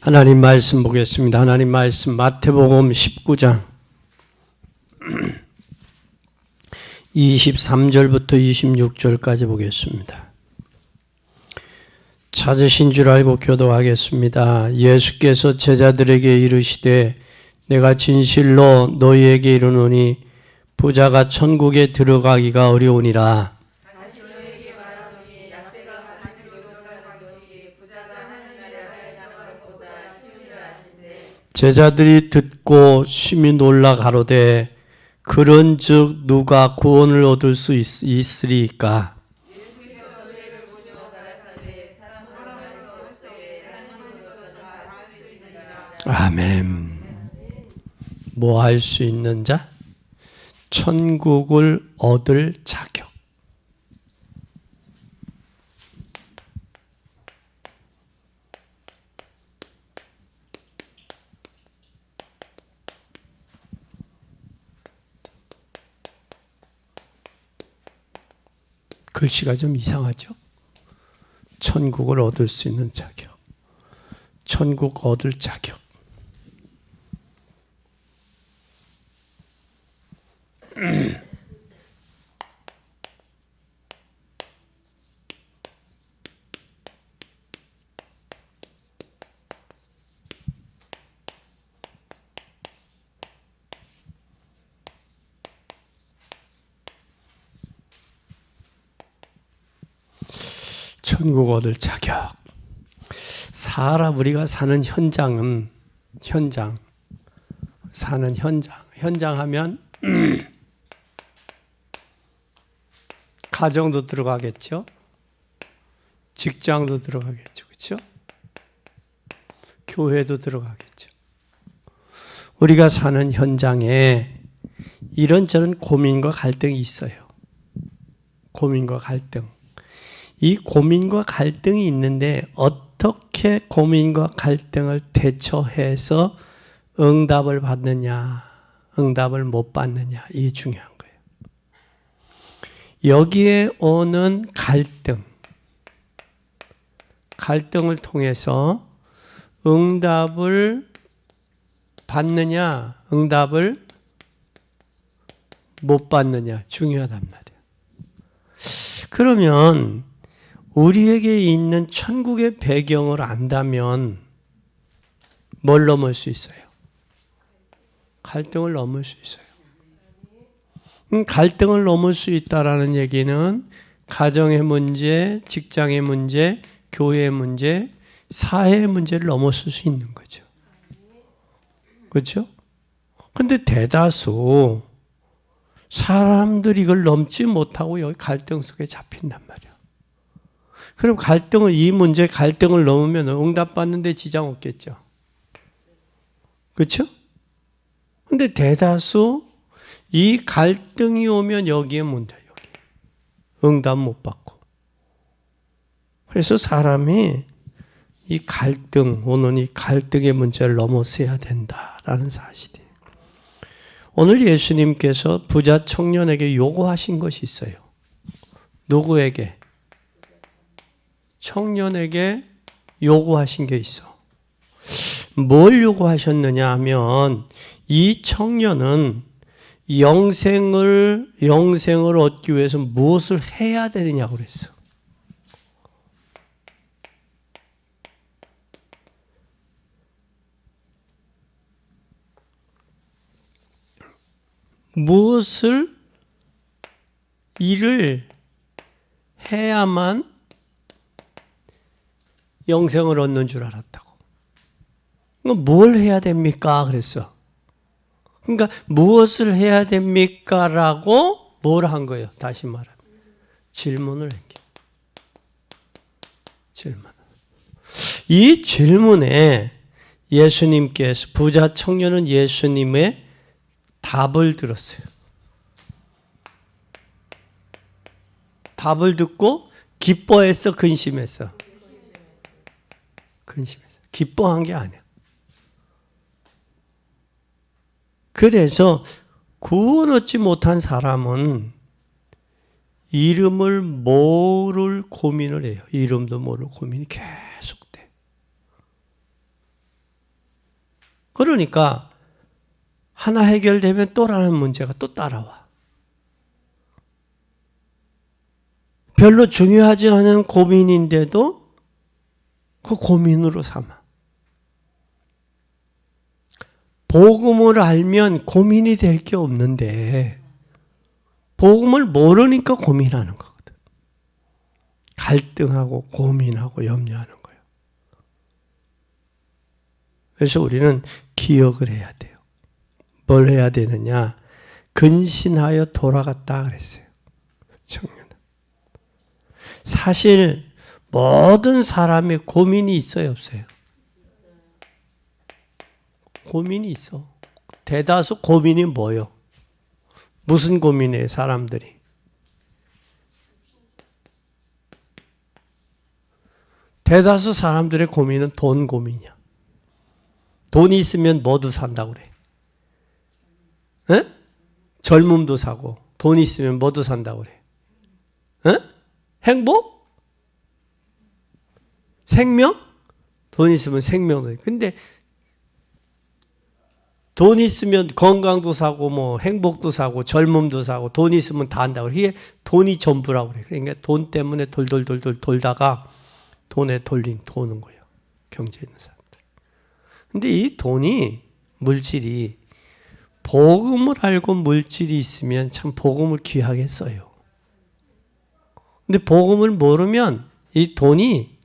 하나님 말씀 보겠습니다. 하나님 말씀 마태복음 19장 23절부터 26절까지 보겠습니다. 찾으신 줄 알고 교도하겠습니다. 예수께서 제자들에게 이르시되 내가 진실로 너희에게 이르노니 부자가 천국에 들어가기가 어려우니라. 제자들이 듣고 심히 놀라 가로되 그런즉 누가 구원을 얻을 수 있으리까? 아멘. 뭐 할 수 있는 자? 천국을 얻을 자격. 글씨가 좀 이상하죠? 천국을 얻을 수 있는 자격. 천국 얻을 자격. 천국 얻을 자격. 우리가 사는 현장은 현장 하면 가정도 들어가겠죠. 직장도 들어가겠죠. 그렇죠? 교회도 들어가겠죠. 우리가 사는 현장에 이런저런 고민과 갈등이 있어요. 고민과 갈등. 이 고민과 갈등이 있는데 어떻게 고민과 갈등을 대처해서 응답을 받느냐, 응답을 못 받느냐, 이게 중요한 거예요. 여기에 오는 갈등을 통해서 응답을 받느냐, 응답을 못 받느냐, 중요하단 말이에요. 그러면 우리에게 있는 천국의 배경을 안다면 뭘 넘을 수 있어요? 갈등을 넘을 수 있어요. 갈등을 넘을 수 있다라는 얘기는 가정의 문제, 직장의 문제, 교회의 문제, 사회의 문제를 넘어설 수 있는 거죠. 그렇죠? 근데 대다수 사람들이 이걸 넘지 못하고 여기 갈등 속에 잡힌단 말이에요. 그럼 이 문제 갈등을 넘으면 응답받는 데 지장 없겠죠. 그렇죠? 근데 대다수 이 갈등이 오면 여기에 문제야, 여기. 응답 못 받고. 그래서 사람이 이 갈등의 문제를 넘어서야 된다라는 사실이에요. 오늘 예수님께서 부자 청년에게 요구하신 것이 있어요. 누구에게? 청년에게 요구하신 게 있어. 뭘 요구하셨느냐 하면 이 청년은 영생을 얻기 위해서 무엇을 해야 되느냐고 그랬어. 무엇을 일을 해야만 영생을 얻는 줄 알았다고. 뭘 해야 됩니까? 그랬어. 그러니까 무엇을 해야 됩니까? 라고 뭘 한 거예요? 다시 말하면 질문을 한 거예요. 질문. 이 질문에 예수님께서 부자 청년은 예수님의 답을 들었어요. 답을 듣고 기뻐했어, 근심했어? 근심했어. 기뻐한 게 아니야. 그래서 구원 얻지 못한 사람은 이름을 모를 고민을 해요. 이름도 모를 고민이 계속 돼. 그러니까 하나 해결되면 또 다른 문제가 또 따라와. 별로 중요하지 않은 고민인데도 그 고민으로 삼아. 복음을 알면 고민이 될 게 없는데 복음을 모르니까 고민하는 거거든. 갈등하고 고민하고 염려하는 거예요. 그래서 우리는 기억을 해야 돼요. 뭘 해야 되느냐? 근신하여 돌아갔다 그랬어요. 청년. 사실 모든 사람의 고민이 있어요, 없어요? 고민이 있어. 대다수 고민이 뭐요? 무슨 고민이에요, 사람들이? 대다수 사람들의 고민은 돈 고민이야. 돈이 있으면 뭐도 산다고 그래. 에? 젊음도 사고, 돈이 있으면 뭐도 산다고 그래. 에? 행복? 생명? 돈 있으면 생명도. 근데 돈 있으면 건강도 사고, 뭐 행복도 사고, 젊음도 사고, 돈 있으면 다 한다고. 이게 돈이 전부라고 그래. 그러니까 돈 때문에 돌다가 돈에 도는 거예요. 경제에 있는 사람들. 근데 이 돈이, 물질이, 복음을 알고 물질이 있으면 참 복음을 귀하게 써요. 근데 복음을 모르면 이 돈이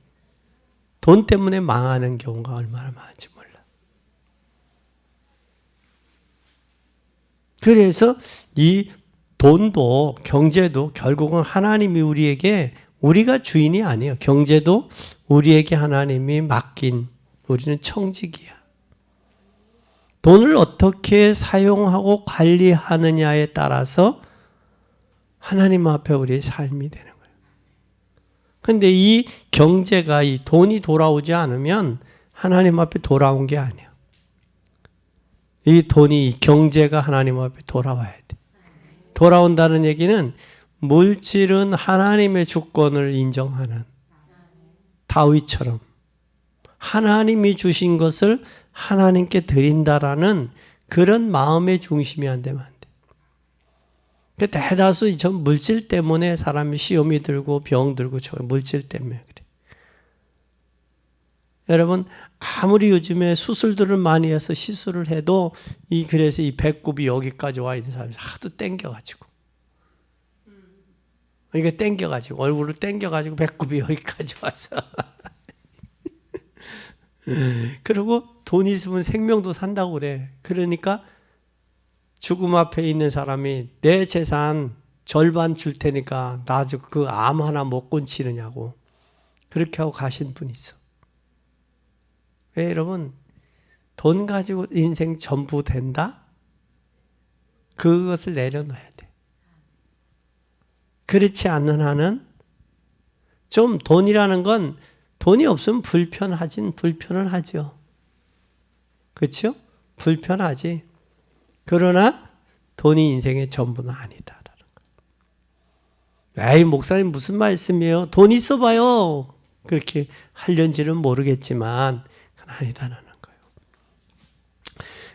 돈 때문에 망하는 경우가 얼마나 많은지 몰라. 그래서 이 돈도 경제도 결국은 하나님이 우리에게, 우리가 주인이 아니에요. 경제도 우리에게 하나님이 맡긴, 우리는 청직이야. 돈을 어떻게 사용하고 관리하느냐에 따라서 하나님 앞에 우리의 삶이 되는 거예요. 그런데 이 경제가, 이 돈이 돌아오지 않으면 하나님 앞에 돌아온 게 아니야. 이 돈이, 이 경제가 하나님 앞에 돌아와야 돼. 돌아온다는 얘기는 물질은 하나님의 주권을 인정하는, 다윗처럼 하나님이 주신 것을 하나님께 드린다라는 그런 마음의 중심이 안 되면 안 돼. 대다수 전 물질 때문에 사람이 시험이 들고 병 들고 저 물질 때문에 그래. 여러분, 아무리 요즘에 수술들을 많이 해서 시술을 해도 그래서 이 배꼽이 여기까지 와 있는 사람이 하도 땡겨가지고, 이게 땡겨가지고 얼굴을 땡겨가지고 배꼽이 여기까지 와서 그리고 돈 있으면 생명도 산다고 그래. 그러니까 죽음 앞에 있는 사람이 내 재산 절반 줄 테니까 나 그 암 하나 못 고치느냐고 그렇게 하고 가신 분이 있어. 왜 여러분, 돈 가지고 인생 전부 된다? 그것을 내려놔야 돼. 그렇지 않는 한은 좀 돈이라는 건 돈이 없으면 불편은 하죠. 그렇죠? 불편하지. 그러나 돈이 인생의 전부는 아니다. 에이, 목사님 무슨 말씀이에요? 돈 있어봐요. 그렇게 하려는지는 모르겠지만 아니다라는 거예요.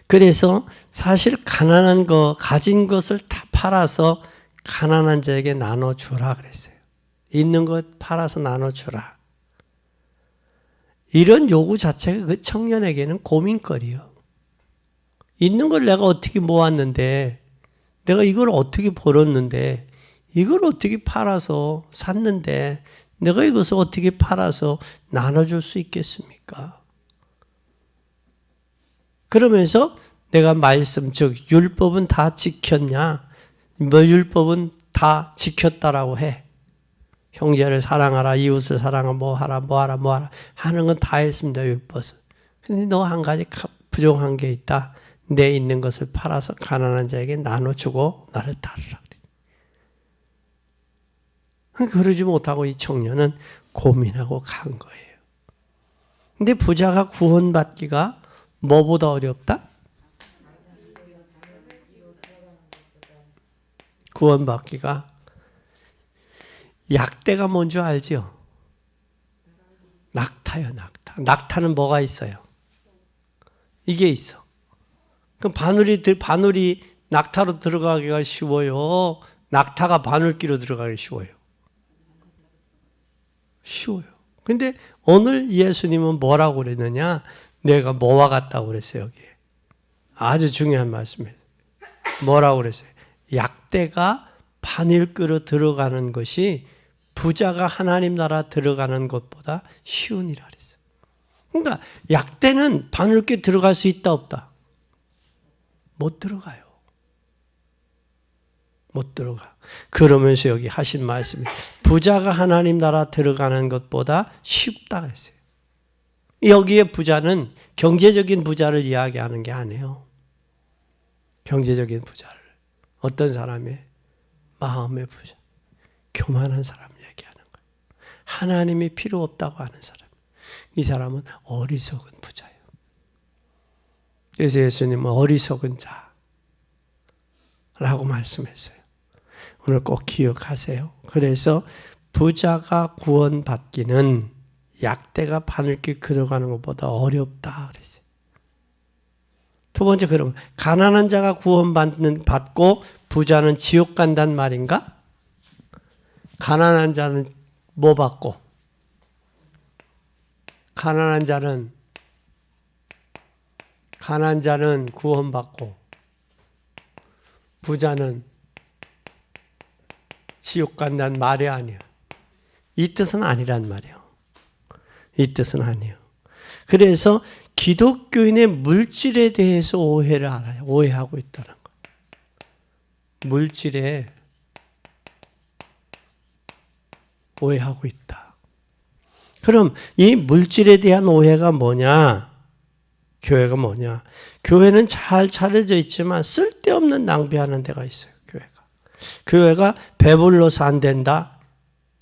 그래서 사실 가난한 거, 가진 것을 다 팔아서 가난한 자에게 나눠주라 그랬어요. 있는 것 팔아서 나눠주라. 이런 요구 자체가 그 청년에게는 고민거리요. 있는 걸 내가 어떻게 모았는데, 내가 이걸 어떻게 벌었는데, 이걸 어떻게 팔아서 샀는데, 내가 이것을 어떻게 팔아서 나눠줄 수 있겠습니까? 그러면서 내가 말씀, 즉 율법은 다 지켰냐? 뭐 율법은 다 지켰다라고 해. 형제를 사랑하라, 이웃을 사랑하라, 뭐 하라 하는 건 다 했습니다, 율법은. 근데 너 한 가지 부족한 게 있다. 내 있는 것을 팔아서 가난한 자에게 나눠주고 나를 따르라. 그러지 못하고 이 청년은 고민하고 간 거예요. 근데 부자가 구원받기가 뭐보다 어렵다? 구원받기가 약대가 뭔지 알죠? 낙타요, 낙타. 낙타는 뭐가 있어요? 이게 있어. 그럼 바늘이 낙타로 들어가기가 쉬워요? 낙타가 바늘기로 들어가기 쉬워요? 쉬워요. 근데 오늘 예수님은 뭐라고 그랬느냐? 내가 뭐와 같다고 그랬어요, 여기에. 아주 중요한 말씀이에요. 뭐라고 그랬어요? 약대가 바늘기로 들어가는 것이 부자가 하나님 나라 들어가는 것보다 쉬운 이라 그랬어요. 그러니까 약대는 바늘기 들어갈 수 있다, 없다? 못 들어가요. 못 들어가. 그러면서 여기 하신 말씀이 부자가 하나님 나라 들어가는 것보다 쉽다 했어요. 여기에 부자는 경제적인 부자를 이야기하는 게 아니에요. 경제적인 부자를. 어떤 사람의 마음의 부자. 교만한 사람 얘기하는 거예요. 하나님이 필요 없다고 하는 사람. 이 사람은 어리석은 부자예요. 그래서 예수님은 어리석은 자라고 말씀했어요. 오늘 꼭 기억하세요. 그래서 부자가 구원받기는 약대가 바늘길 들어가는 것보다 어렵다 그랬어요. 두 번째, 그러면 가난한 자가 구원받고 부자는 지옥 간단 말인가? 가난한 자는 뭐 받고? 가난한 자는 구원받고 부자는 지옥 간다는 말이 아니에요. 이 뜻은 아니란 말이에요. 이 뜻은 아니에요. 그래서 기독교인의 물질에 대해서 오해를 알아요. 오해하고 있다는 거예요. 물질에 오해하고 있다. 그럼 이 물질에 대한 오해가 뭐냐? 교회가 뭐냐? 교회는 잘 차려져 있지만 쓸데없는 낭비하는 데가 있어요. 교회가 배불러서 안 된다.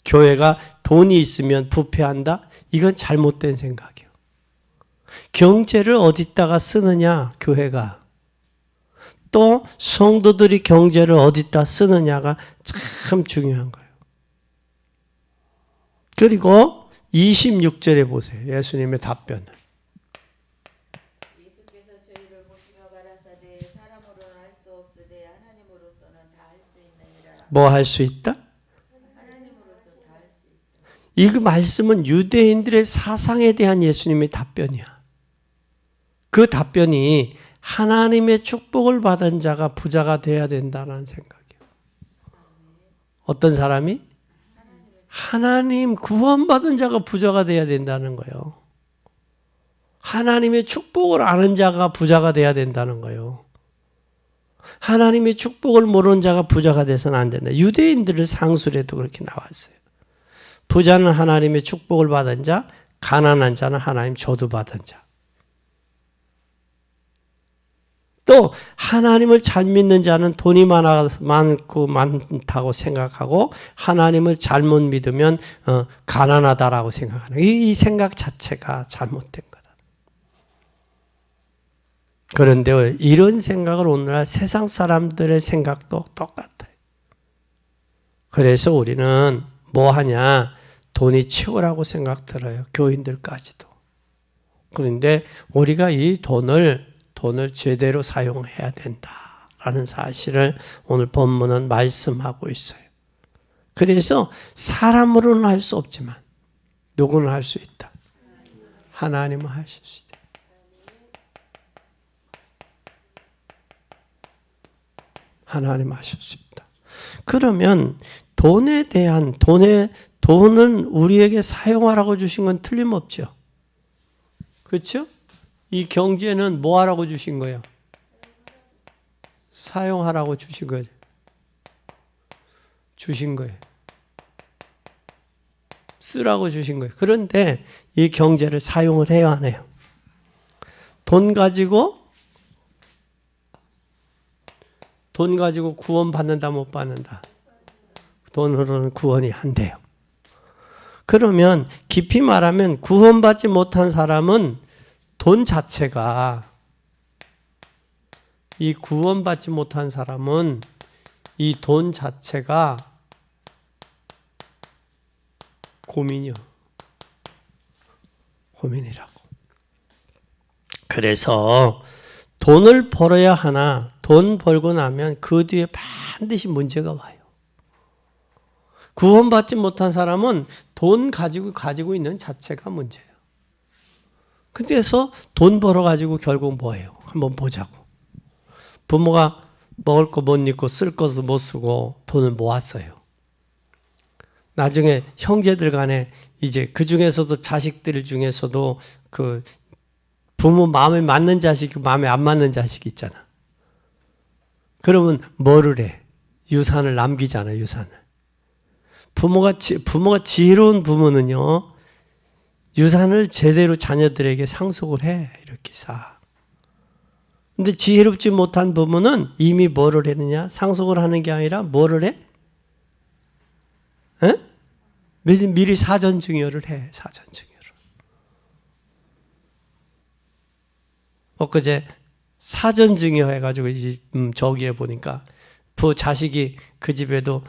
교회가 돈이 있으면 부패한다. 이건 잘못된 생각이에요. 경제를 어디다가 쓰느냐, 교회가. 또 성도들이 경제를 어디다 쓰느냐가 참 중요한 거예요. 그리고 26절에 보세요. 예수님의 답변을. 예수께서 저희를 보시며 가라사대 사람으로는 할 수 없으되 하나님으로서는 다 할 수 있느니라. 뭐 할 수 있다? 하나님으로서 다 할 수 있다. 이 말씀은 유대인들의 사상에 대한 예수님의 답변이야. 그 답변이 하나님의 축복을 받은 자가 부자가 돼야 된다는 생각이에요. 어떤 사람이? 하나님 구원받은 자가 부자가 돼야 된다는 거예요. 하나님의 축복을 아는 자가 부자가 돼야 된다는 거예요. 하나님의 축복을 모르는 자가 부자가 돼서는 안 된다. 유대인들의 상술에도 그렇게 나왔어요. 부자는 하나님의 축복을 받은 자, 가난한 자는 하나님 저주 받은 자. 또 하나님을 잘 믿는 자는 돈이 많다고 생각하고 하나님을 잘못 믿으면 가난하다라고 생각하는 이 생각 자체가 잘못된 거다. 그런데 이런 생각을 오늘날 세상 사람들의 생각도 똑같아요. 그래서 우리는 뭐 하냐? 돈이 최고라고 생각 들어요. 교인들까지도. 그런데 우리가 이 돈을 제대로 사용해야 된다라는 사실을 오늘 본문은 말씀하고 있어요. 그래서 사람으로는 할 수 없지만 누구는 할 수 있다. 하나님은 하실 수 있다. 하나님 하실 수 있다. 그러면 돈은 우리에게 사용하라고 주신 건 틀림없죠. 그렇죠? 이 경제는 뭐 하라고 주신 거예요? 사용하라고 주신 거예요. 주신 거예요. 쓰라고 주신 거예요. 그런데 이 경제를 사용을 해야 하네요. 돈 가지고 구원 받는다 못 받는다? 돈으로는 구원이 안 돼요. 그러면 깊이 말하면 구원받지 못한 사람은 돈 자체가 이 구원받지 못한 사람은 이 돈 자체가 고민이요. 고민이라고. 그래서 돈을 벌어야 하나 돈 벌고 나면 그 뒤에 반드시 문제가 와요. 구원받지 못한 사람은 돈 가지고 있는 자체가 문제예요. 그래서 돈 벌어가지고 결국 뭐예요? 한번 보자고. 부모가 먹을 거 못 입고 쓸 것도 못 쓰고 돈을 모았어요. 나중에 형제들 간에 이제 그 중에서도 자식들 중에서도 그 부모 마음에 맞는 자식, 마음에 안 맞는 자식 있잖아. 그러면 뭐를 해? 유산을 남기잖아, 유산을. 부모가 지혜로운 부모는요, 유산을 제대로 자녀들에게 상속을 해. 이렇게 사. 근데 지혜롭지 못한 부모는 이미 뭐를 했느냐? 상속을 하는 게 아니라 뭐를 해? 에? 미리 사전 증여를 해. 사전 증여를. 엊그제 사전 증여 해가지고 저기에 보니까 자식이 그 집에도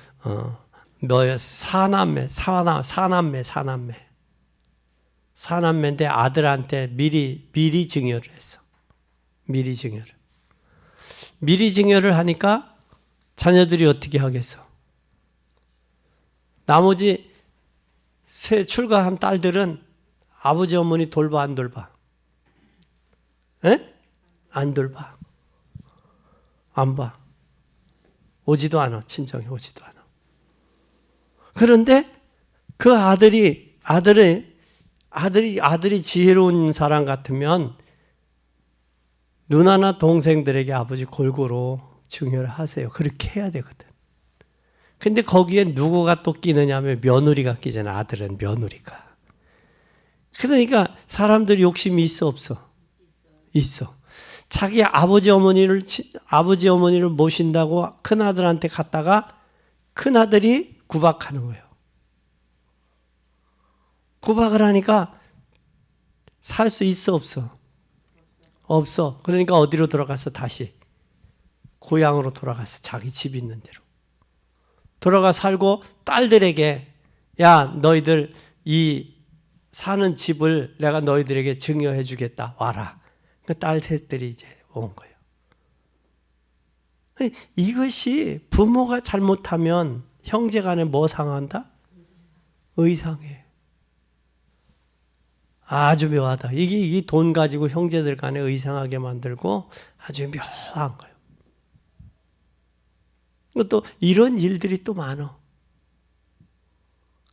사남매인데 아들한테 미리 증여를 했어. 미리 증여를 하니까 자녀들이 어떻게 하겠어? 나머지 새 출가한 딸들은 아버지 어머니 돌봐 안 돌봐? 에? 안 돌봐. 안 봐. 오지도 않아. 친정에 오지도 않아. 그런데 그 아들이 지혜로운 사람 같으면 누나나 동생들에게 아버지 골고루 증여를 하세요. 그렇게 해야 되거든. 근데 거기에 누구가 또 끼느냐 하면 며느리가 끼잖아. 아들은 며느리가. 그러니까 사람들이 욕심이 있어 없어? 있어. 자기 아버지 어머니를 모신다고 큰아들한테 갔다가 큰아들이 구박하는 거예요. 구박을 하니까 살 수 있어 없어? 없어. 그러니까 어디로 돌아가서 다시 고향으로 돌아가서 자기 집 있는 데로 들어가 살고 딸들에게 야 너희들 이 사는 집을 내가 너희들에게 증여해 주겠다. 와라. 그 딸 셋들이 이제 온 거예요. 이것이 부모가 잘못하면 형제간에 뭐 상한다? 의상해. 아주 묘하다. 이게 돈 가지고 형제들 간에 의상하게 만들고 아주 묘한 거예요. 또 이런 일들이 또 많아.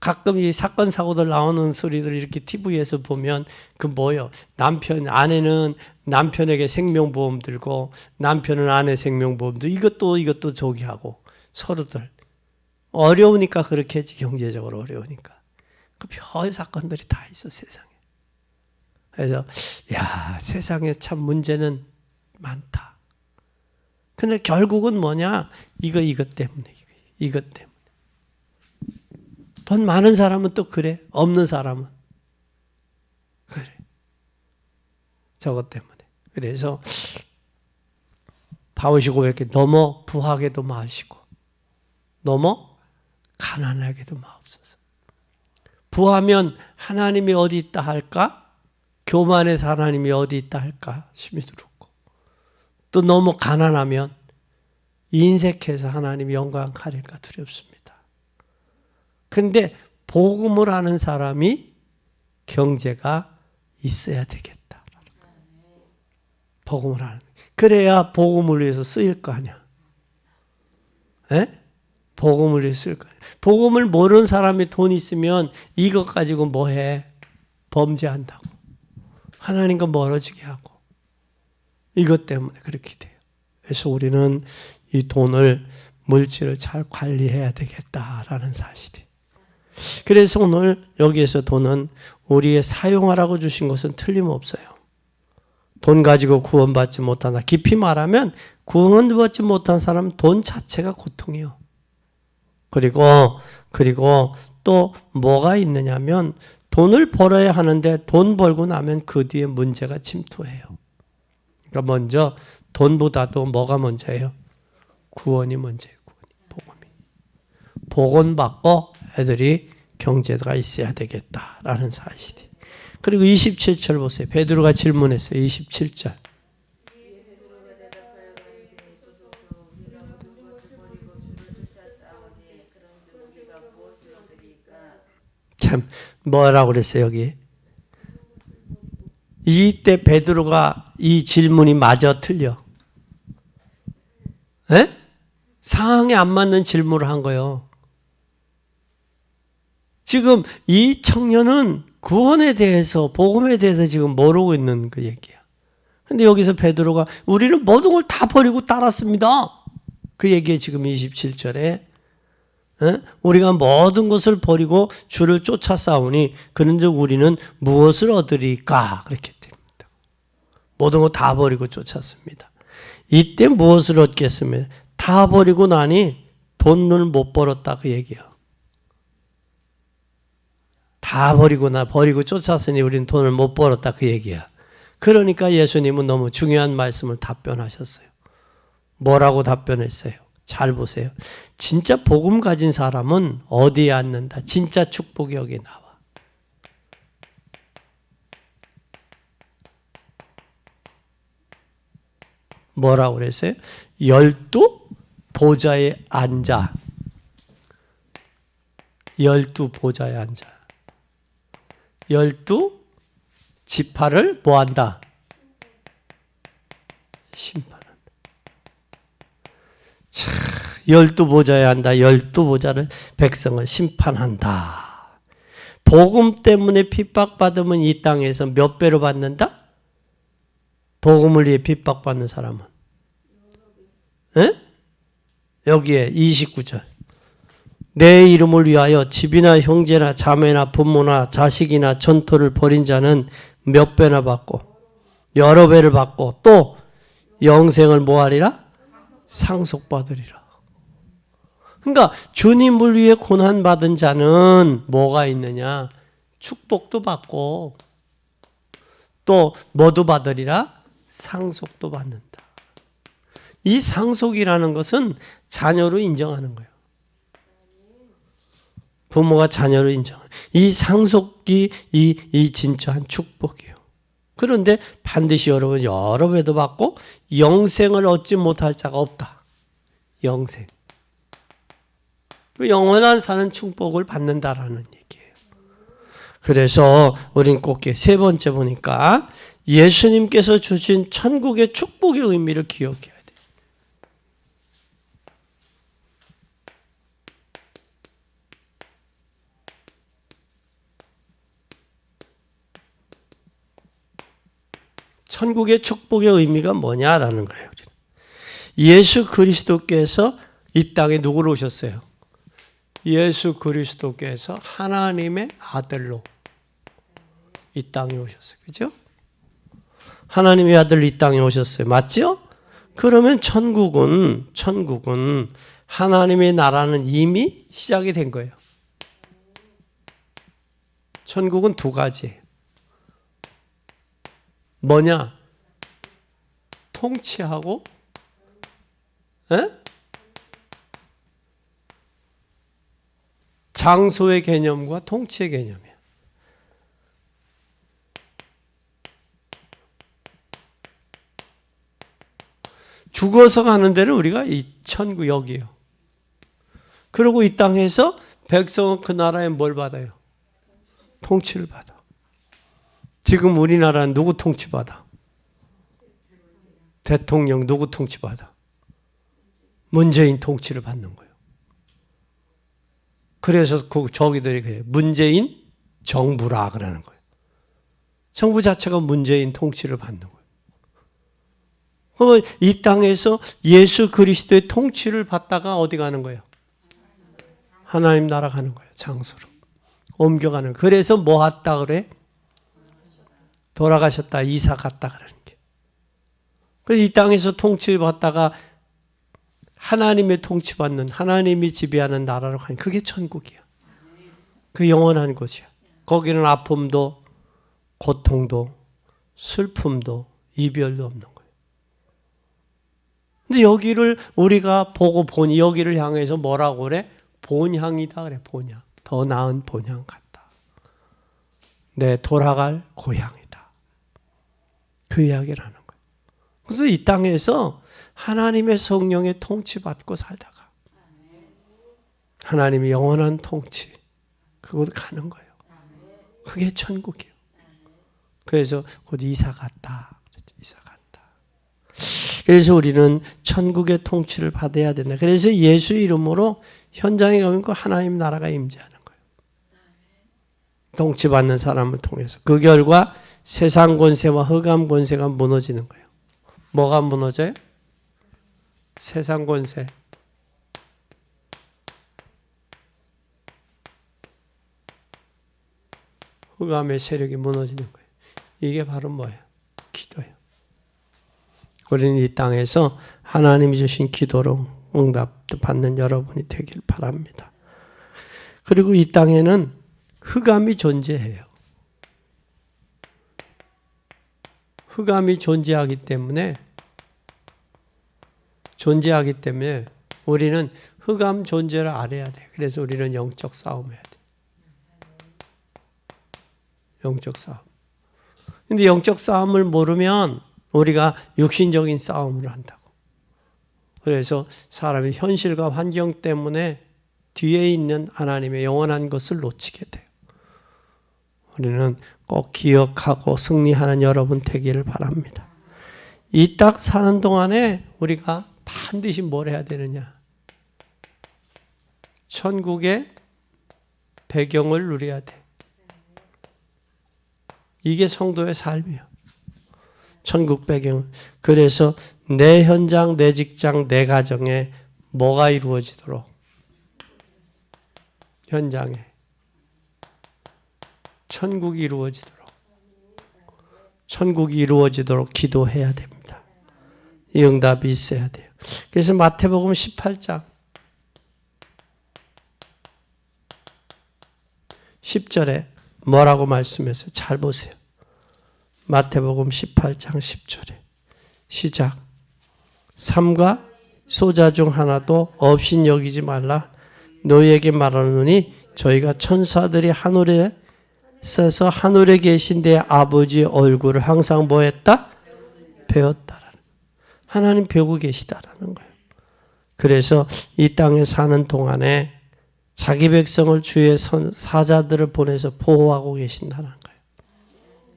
가끔 이 사건 사고들 나오는 소리들 이렇게 TV에서 보면 그 뭐요? 아내는 남편에게 생명보험 들고 남편은 아내 생명보험 들고 이것도 저기 하고 서로들 어려우니까 그렇게 했지. 경제적으로 어려우니까. 그 별 사건들이 다 있어 세상에. 그래서 야 세상에 참 문제는 많다. 근데 결국은 뭐냐? 이것 때문에. 돈 많은 사람은 또 그래. 없는 사람은 그래. 저것 때문에. 그래서 다윗이 고백해 너무 부하게도 마시고 너무 가난하게도 마옵소서. 부하면 하나님이 어디 있다 할까? 교만해서 하나님이 어디 있다 할까? 심히 두렵고 또 너무 가난하면 인색해서 하나님이 영광 가릴까 두렵습니다. 근데 복음을 하는 사람이 경제가 있어야 되겠다. 복음을 하는. 그래야 복음을 위해서 쓰일 거 아니야. 에? 복음을 위해서 쓸 거 아니야. 복음을 모르는 사람이 돈 있으면 이것 가지고 뭐 해? 범죄한다고. 하나님과 멀어지게 하고. 이것 때문에 그렇게 돼요. 그래서 우리는 이 돈을 물질을 잘 관리해야 되겠다라는 사실이. 그래서 오늘 여기에서 돈은 우리의 사용하라고 주신 것은 틀림없어요. 돈 가지고 구원받지 못한다. 깊이 말하면 구원받지 못한 사람은 돈 자체가 고통이에요. 그리고 또 뭐가 있느냐면 돈을 벌어야 하는데 돈 벌고 나면 그 뒤에 문제가 침투해요. 그러니까 먼저 돈보다도 뭐가 먼저예요? 구원이 먼저예요. 복음이. 복원 받고 애들이 경제가 있어야 되겠다라는 사실이. 그리고 27절 보세요. 베드로가 질문했어요. 27절. 뭐라고 그랬어요, 여기? 이때 베드로가 이 질문이 마저 틀려. 에? 상황에 안 맞는 질문을 한 거예요. 지금 이 청년은 구원에 대해서, 복음에 대해서 지금 모르고 있는 그 얘기야. 근데 여기서 베드로가 우리는 모든 걸 다 버리고 따랐습니다. 그 얘기에 지금 27절에 우리가 모든 것을 버리고 주를 쫓아 싸우니 그런즉 우리는 무엇을 얻으리까? 그렇게 됩니다. 모든 거 다 버리고 쫓았습니다. 이때 무엇을 얻겠습니까? 다 버리고 나니 돈을 못 벌었다 그 얘기예요. 다 버리고 쫓았으니 우리는 돈을 못 벌었다 그 얘기야. 그러니까 예수님은 너무 중요한 말씀을 답변하셨어요. 뭐라고 답변했어요? 잘 보세요. 진짜 복음 가진 사람은 어디에 앉는다? 진짜 축복이 여기 나와. 뭐라고 그랬어요? 12 보좌에 앉아. 12 보좌에 앉아. 12 지파를 뭐한다? 심판한다. 참, 12 보좌에 앉아. 12 보좌를 백성을 심판한다. 복음 때문에 핍박받으면 이 땅에서 몇 배로 받는다? 복음을 위해 핍박받는 사람은. 에? 여기에 29절. 내 이름을 위하여 집이나 형제나 자매나 부모나 자식이나 전토를 벌인 자는 몇 배나 받고 여러 배를 받고 또 영생을 뭐하리라? 상속받으리라. 그러니까 주님을 위해 고난받은 자는 뭐가 있느냐? 축복도 받고 또 뭐도 받으리라? 상속도 받는다. 이 상속이라는 것은 자녀로 인정하는 거예요. 부모가 자녀로 인정하는 이 상속이 이 진짜한 축복이에요. 그런데 반드시 여러분 여러 배도 받고 영생을 얻지 못할 자가 없다. 영생. 영원한 사는 축복을 받는다라는 얘기예요. 그래서 우린 꼭 세 번째 보니까 예수님께서 주신 천국의 축복의 의미를 기억해야 돼요. 천국의 축복의 의미가 뭐냐라는 거예요. 예수 그리스도께서 이 땅에 누구로 오셨어요? 예수 그리스도께서 하나님의 아들로 이 땅에 오셨어요. 그죠? 하나님의 아들 이 땅에 오셨어요. 맞죠? 그러면 천국은 하나님의 나라는 이미 시작이 된 거예요. 천국은 두 가지예요. 뭐냐? 통치하고 장소의 개념과 통치의 개념이야. 죽어서 가는 데는 우리가 이 천국 여기요. 그리고 이 땅에서 백성은 그 나라에 뭘 받아요? 통치를 받아. 지금 우리나라는 누구 통치받아? 대통령 누구 통치받아? 문재인 통치를 받는 거예요. 그래서 저기들이 그래요. 문재인 정부라 그러는 거예요. 정부 자체가 문재인 통치를 받는 거예요. 그러면 이 땅에서 예수 그리스도의 통치를 받다가 어디 가는 거예요? 하나님 나라 가는 거예요. 장소로. 옮겨가는 거예요. 그래서 뭐 했다 그래? 돌아가셨다, 이사 갔다 그러는 게. 그래서 이 땅에서 통치받다가 하나님의 통치받는, 하나님이 지배하는 나라로 가는 그게 천국이야. 그 영원한 곳이야. 거기는 아픔도, 고통도, 슬픔도, 이별도 없는 거예요. 근데 여기를 우리가 보고 보니 여기를 향해서 뭐라고 그래? 본향이다 그래, 본향. 더 나은 본향 같다. 내 돌아갈 고향이다. 그 이야기를 하는 거예요. 그래서 이 땅에서 하나님의 성령의 통치받고 살다가 하나님의 영원한 통치, 그곳 가는 거예요. 그게 천국이에요. 그래서 곧 이사 갔다. 이사 갔다. 그래서 우리는 천국의 통치를 받아야 된다. 그래서 예수 이름으로 현장에 가면 그 하나님 나라가 임재하는 거예요. 통치받는 사람을 통해서. 그 결과 세상 권세와 흑암 권세가 무너지는 거예요. 뭐가 무너져요? 세상 권세. 흑암의 세력이 무너지는 거예요. 이게 바로 뭐예요? 기도예요. 우리는 이 땅에서 하나님이 주신 기도로 응답 받는 여러분이 되길 바랍니다. 그리고 이 땅에는 흑암이 존재해요. 흑암이 존재하기 때문에 우리는 흑암 존재를 알아야 돼요. 그래서 우리는 영적 싸움해야 돼요. 영적 싸움. 근데 영적 싸움을 모르면 우리가 육신적인 싸움을 한다고. 그래서 사람이 현실과 환경 때문에 뒤에 있는 하나님의 영원한 것을 놓치게 돼요. 우리는 꼭 기억하고 승리하는 여러분 되기를 바랍니다. 이 딱 사는 동안에 우리가 반드시 뭘 해야 되느냐? 천국의 배경을 누려야 돼. 이게 성도의 삶이에요. 천국 배경. 그래서 내 현장, 내 직장, 내 가정에 뭐가 이루어지도록 현장에 천국이 이루어지도록 기도해야 됩니다. 이 응답이 있어야 돼요. 그래서 마태복음 18장 10절에 뭐라고 말씀했어요? 잘 보세요. 마태복음 18장 10절에 시작. 삼가 소자 중 하나도 없인 여기지 말라. 너희에게 말하노니 저희가 천사들이 하늘에 서서 하늘에 계신 내 아버지의 얼굴을 항상 뭐 했다? 배웠다라는. 하나님 배우고 계시다라는 거예요. 그래서 이 땅에 사는 동안에 자기 백성을 주의 사자들을 보내서 보호하고 계신다는 거예요.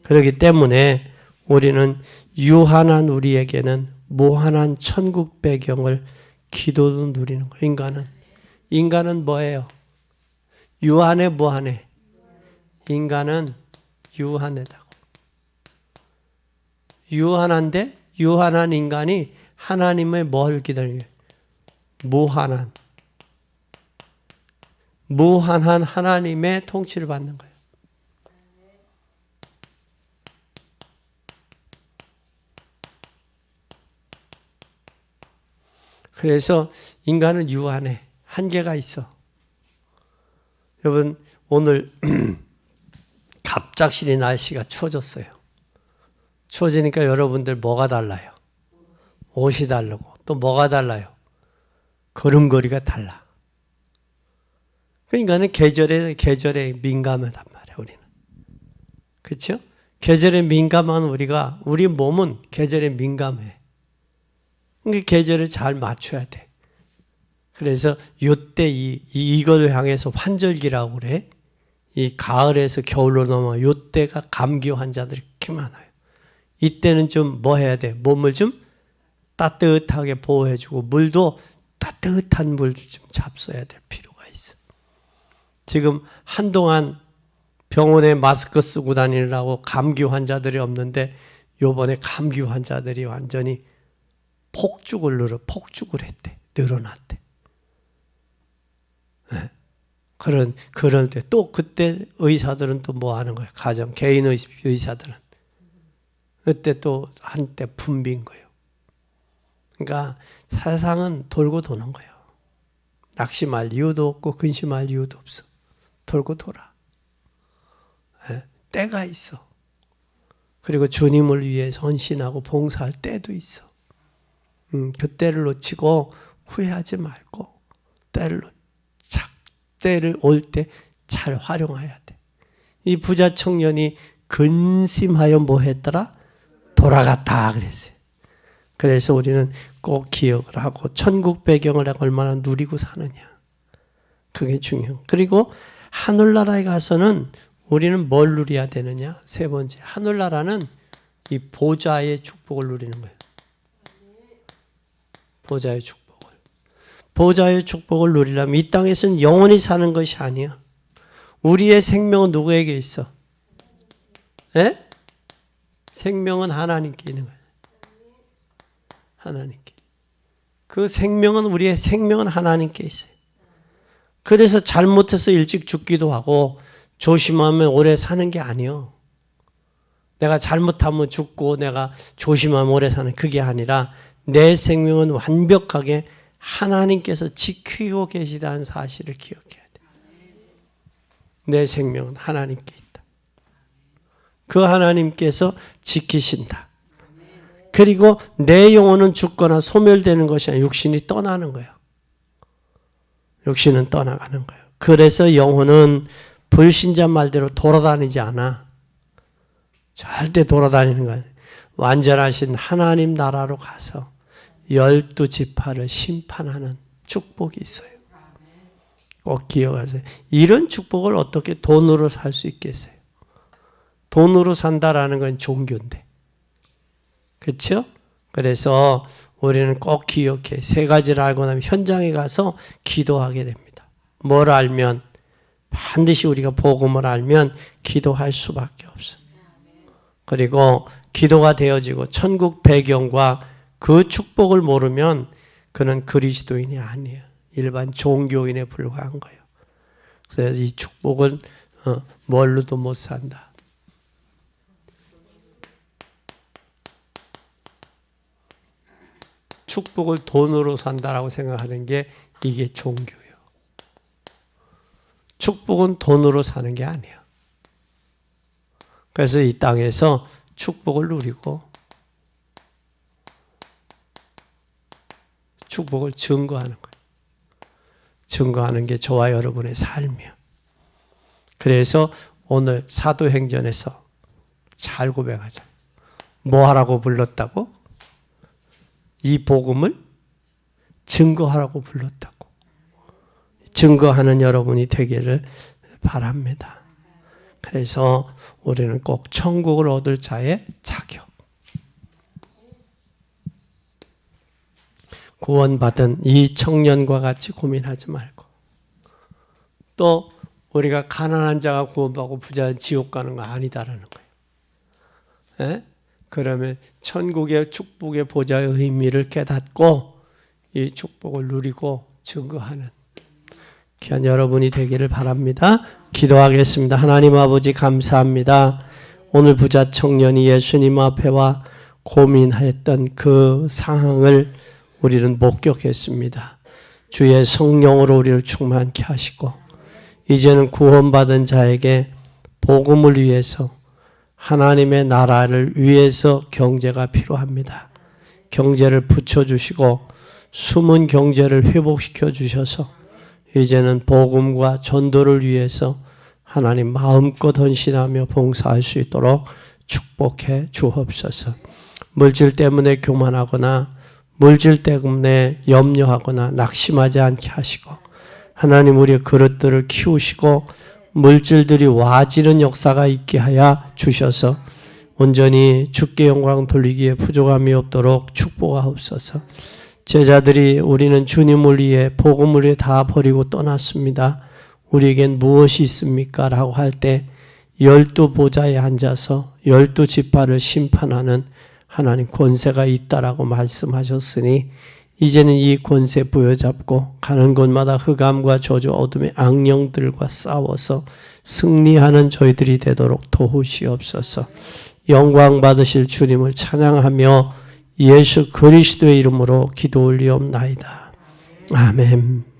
그렇기 때문에 우리는 유한한 우리에게는 무한한 천국 배경을 기도로 누리는 거예요. 인간은 뭐예요? 유한해 무한해? 인간은 유한하다고. 유한한데 유한한 인간이 하나님의 뭘 기다려요? 무한한 하나님의 통치를 받는 거예요. 그래서 인간은 유한해. 한계가 있어. 여러분 오늘 갑작스레 날씨가 추워졌어요. 추워지니까 여러분들 뭐가 달라요? 옷이 다르고 또 뭐가 달라요? 걸음걸이가 달라. 그러니까 계절에 민감하단 말이에요. 우리는. 그렇죠? 계절에 민감한 우리 몸은 계절에 민감해. 그러니까 계절을 잘 맞춰야 돼. 그래서 요때 이걸 향해서 환절기라고 그래. 이 가을에서 겨울로 넘어 요때가 감기 환자들이 이렇게 많아요. 이때는 좀 뭐 해야 돼? 몸을 좀 따뜻하게 보호해주고 물도 따뜻한 물 좀 잡숴야 될 필요가 있어. 지금 한동안 병원에 마스크 쓰고 다니느라고 감기 환자들이 없는데 요번에 감기 환자들이 완전히 폭죽을 했대. 늘어났대. 네. 그럴 때 또 그때 의사들은 또 뭐 하는 거예요? 개인 의사들은. 그때 또 한때 붐빈 거예요. 그러니까 세상은 돌고 도는 거예요. 낙심할 이유도 없고 근심할 이유도 없어. 돌고 돌아. 네. 때가 있어. 그리고 주님을 위해 헌신하고 봉사할 때도 있어. 그때를 놓치고 후회하지 말고 때를 올 때 잘 활용해야 돼. 이 부자 청년이 근심하여 뭐 했더라? 돌아갔다 그랬어요. 그래서 우리는 꼭 기억을 하고 천국 배경을 얼마나 누리고 사느냐. 그게 중요해요. 그리고 하늘나라에 가서는 우리는 뭘 누려야 되느냐? 세 번째, 하늘나라는 이 보좌의 축복을 누리는 거예요. 보좌의 축복을. 보좌의 축복을 누리려면 이 땅에서는 영원히 사는 것이 아니야. 우리의 생명은 누구에게 있어? 예? 생명은 하나님께 있는 거예요. 하나님께. 그 생명은 우리의 생명은 하나님께 있어요. 그래서 잘못해서 일찍 죽기도 하고 조심하면 오래 사는 게 아니에요. 내가 잘못하면 죽고 내가 조심하면 오래 사는 그게 아니라 내 생명은 완벽하게 하나님께서 지키고 계시다는 사실을 기억해야 돼. 내 생명은 하나님께 있다. 그 하나님께서 지키신다. 그리고 내 영혼은 죽거나 소멸되는 것이 아니라 육신이 떠나는 거예요. 육신은 떠나가는 거예요. 그래서 영혼은 불신자 말대로 돌아다니지 않아. 절대 돌아다니는 거예요. 완전하신 하나님 나라로 가서 12지파를 심판하는 축복이 있어요. 꼭 기억하세요. 이런 축복을 어떻게 돈으로 살 수 있겠어요? 돈으로 산다라는 건 종교인데. 그렇죠? 그래서 우리는 꼭 기억해. 세 가지를 알고 나면 현장에 가서 기도하게 됩니다. 뭘 알면? 반드시 우리가 복음을 알면 기도할 수밖에 없어요. 그리고 기도가 되어지고 천국 배경과 그 축복을 모르면 그는 그리스도인이 아니에요. 일반 종교인에 불과한 거예요. 그래서 이 축복은 뭘로도 못 산다. 축복을 돈으로 산다라고 생각하는 게 이게 종교예요. 축복은 돈으로 사는 게 아니에요. 그래서 이 땅에서 축복을 누리고 축복을 증거하는 거예요. 증거하는 게 저와 여러분의 삶이에요. 그래서 오늘 사도행전에서 잘 고백하자. 뭐 하라고 불렀다고? 이 복음을 증거하라고 불렀다고. 증거하는 여러분이 되기를 바랍니다. 그래서 우리는 꼭 천국을 얻을 자의 자격. 구원받은 이 청년과 같이 고민하지 말고, 또 우리가 가난한 자가 구원받고 부자는 지옥 가는 거 아니다라는 거예요. 예? 그러면 천국의 축복의 보좌의 의미를 깨닫고 이 축복을 누리고 증거하는 귀한 여러분이 되기를 바랍니다. 기도하겠습니다. 하나님 아버지 감사합니다. 오늘 부자 청년이 예수님 앞에 와 고민했던 그 상황을 우리는 목격했습니다. 주의 성령으로 우리를 충만케 하시고 이제는 구원받은 자에게 복음을 위해서 하나님의 나라를 위해서 경제가 필요합니다. 경제를 붙여주시고 숨은 경제를 회복시켜 주셔서 이제는 복음과 전도를 위해서 하나님 마음껏 헌신하며 봉사할 수 있도록 축복해 주옵소서. 물질 때문에 교만하거나 물질 때문에 염려하거나 낙심하지 않게 하시고 하나님 우리의 그릇들을 키우시고 물질들이 와지는 역사가 있게 하여 주셔서 온전히 주께 영광 돌리기에 부족함이 없도록 축복하옵소서. 제자들이 우리는 주님을 위해 복음을 위해 다 버리고 떠났습니다. 우리에겐 무엇이 있습니까? 라고 할 때 12보좌에 앉아서 12지파를 심판하는 하나님 권세가 있다라고 말씀하셨으니 이제는 이 권세 부여잡고 가는 곳마다 흑암과 저주 어둠의 악령들과 싸워서 승리하는 저희들이 되도록 도우시옵소서. 영광 받으실 주님을 찬양하며 예수 그리스도의 이름으로 기도 올리옵나이다. 아멘.